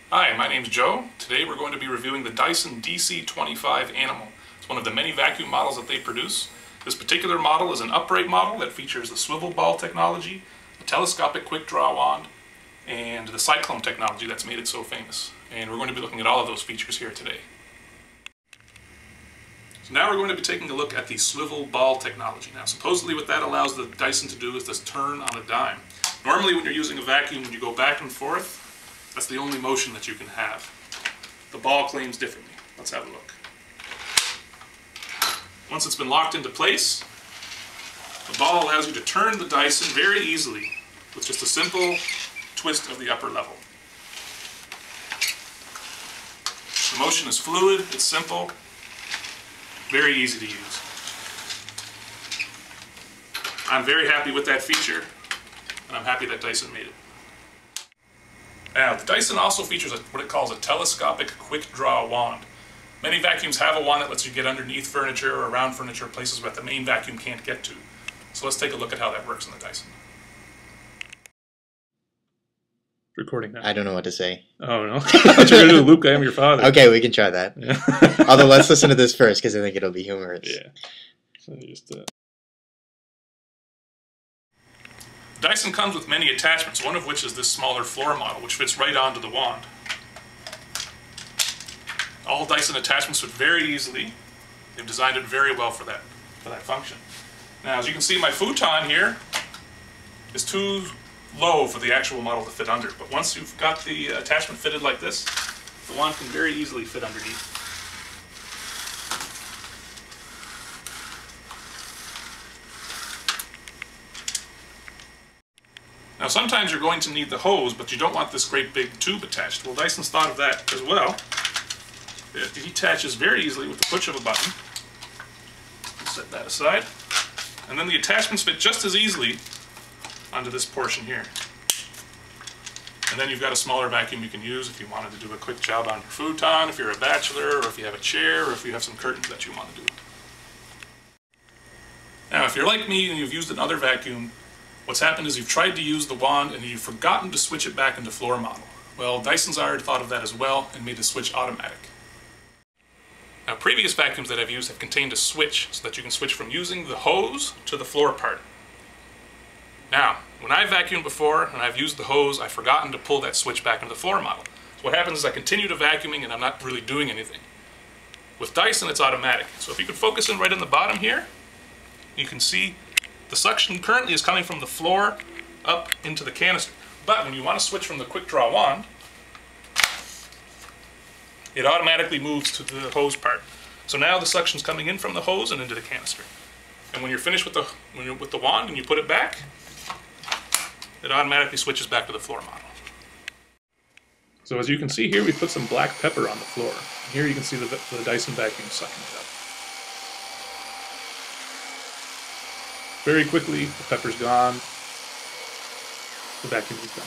Hi, my name's Joe. Today we're going to be reviewing the Dyson DC-25 Animal. It's one of the many vacuum models that they produce. This particular model is an upright model that features the swivel ball technology, a telescopic quick draw wand, and the cyclone technology that's made it so famous. And we're going to be looking at all of those features here today. So now we're going to be taking a look at the swivel ball technology. Now supposedly what that allows the Dyson to do is just turn on a dime. Normally when you're using a vacuum, when you go back and forth, that's the only motion that you can have. The ball claims differently. Let's have a look. Once it's been locked into place, the ball allows you to turn the Dyson very easily with just a simple twist of the upper level. The motion is fluid, it's simple, very easy to use. I'm very happy with that feature, and I'm happy that Dyson made it. Now, the Dyson also features what it calls a telescopic quick draw wand. Many vacuums have a wand that lets you get underneath furniture or around furniture, places that the main vacuum can't get to. So let's take a look at how that works in the Dyson. Recording now. I don't know what to say. Oh no. I thought you were going to do Luke, I am your father. Okay, we can try that. Yeah. Although let's listen to this first because I think it'll be humorous. Yeah. So just Dyson comes with many attachments, one of which is this smaller floor model, which fits right onto the wand. All Dyson attachments fit very easily. They've designed it very well for that function. Now, as you can see, my futon here is too low for the actual model to fit under, but once you've got the attachment fitted like this, the wand can very easily fit underneath. Now sometimes you're going to need the hose, but you don't want this great big tube attached. Well, Dyson's thought of that as well. It detaches very easily with the push of a button. Set that aside. And then the attachments fit just as easily onto this portion here. And then you've got a smaller vacuum you can use if you wanted to do a quick job on your futon, if you're a bachelor, or if you have a chair, or if you have some curtains that you want to do. Now, if you're like me and you've used another vacuum, what's happened is you've tried to use the wand and you've forgotten to switch it back into floor model. Well, Dyson's already thought of that as well and made the switch automatic. Now, previous vacuums that I've used have contained a switch so that you can switch from using the hose to the floor part. Now, when I've vacuumed before and I've used the hose, I've forgotten to pull that switch back into the floor model. So what happens is I continue to vacuuming and I'm not really doing anything. With Dyson, it's automatic. So if you could focus in right in the bottom here, you can see the suction currently is coming from the floor up into the canister. But when you want to switch from the quick draw wand, it automatically moves to the hose part. So now the suction's coming in from the hose and into the canister. And when you're finished with the wand and you put it back, it automatically switches back to the floor model. So as you can see here, we put some black pepper on the floor. And here you can see the Dyson vacuum sucking it up. Very quickly, the pepper's gone, the vacuum is done.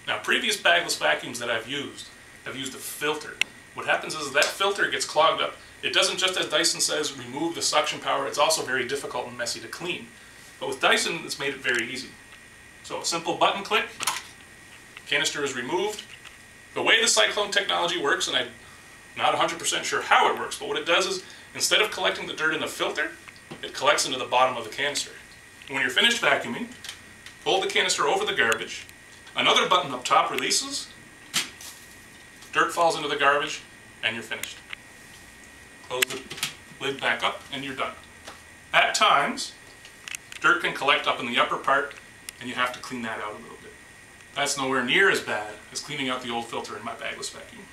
Now, previous bagless vacuums that I've used a filter. What happens is that filter gets clogged up. It doesn't, just as Dyson says, remove the suction power, it's also very difficult and messy to clean. But with Dyson, it's made it very easy. So a simple button click, canister is removed. The way the cyclone technology works, and I'm not 100% sure how it works, but what it does is, instead of collecting the dirt in the filter, it collects into the bottom of the canister. And when you're finished vacuuming, hold the canister over the garbage, another button up top releases, dirt falls into the garbage, and you're finished. Close the lid back up, and you're done. At times, dirt can collect up in the upper part, and you have to clean that out a little bit. That's nowhere near as bad as cleaning out the old filter in my bagless vacuum.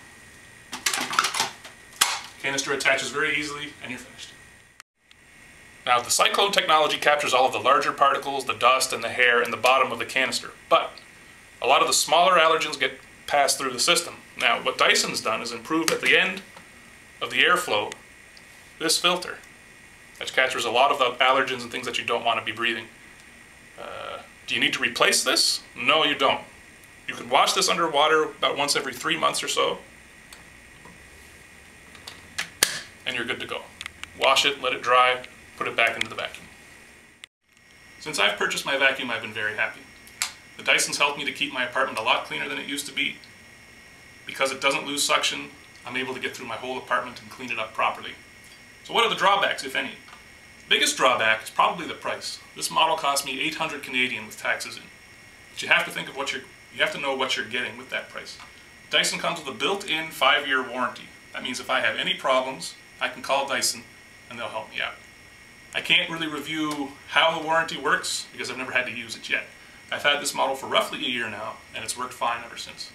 Canister attaches very easily, and you're finished. Now, the cyclone technology captures all of the larger particles, the dust, and the hair in the bottom of the canister, but a lot of the smaller allergens get passed through the system. Now, what Dyson's done is improved at the end of the airflow this filter, which captures a lot of the allergens and things that you don't want to be breathing. Do you need to replace this? No, you don't. You can wash this underwater about once every 3 months or so. and you're good to go. Wash it, let it dry, put it back into the vacuum. Since I've purchased my vacuum, I've been very happy. The Dyson's helped me to keep my apartment a lot cleaner than it used to be. Because it doesn't lose suction, I'm able to get through my whole apartment and clean it up properly. So what are the drawbacks, if any? The biggest drawback is probably the price. This model cost me 800 Canadian with taxes in. But you have to think of you have to know what you're getting with that price. Dyson comes with a built-in 5-year warranty. That means if I have any problems, I can call Dyson and they'll help me out. I can't really review how the warranty works because I've never had to use it yet. I've had this model for roughly a year now and it's worked fine ever since.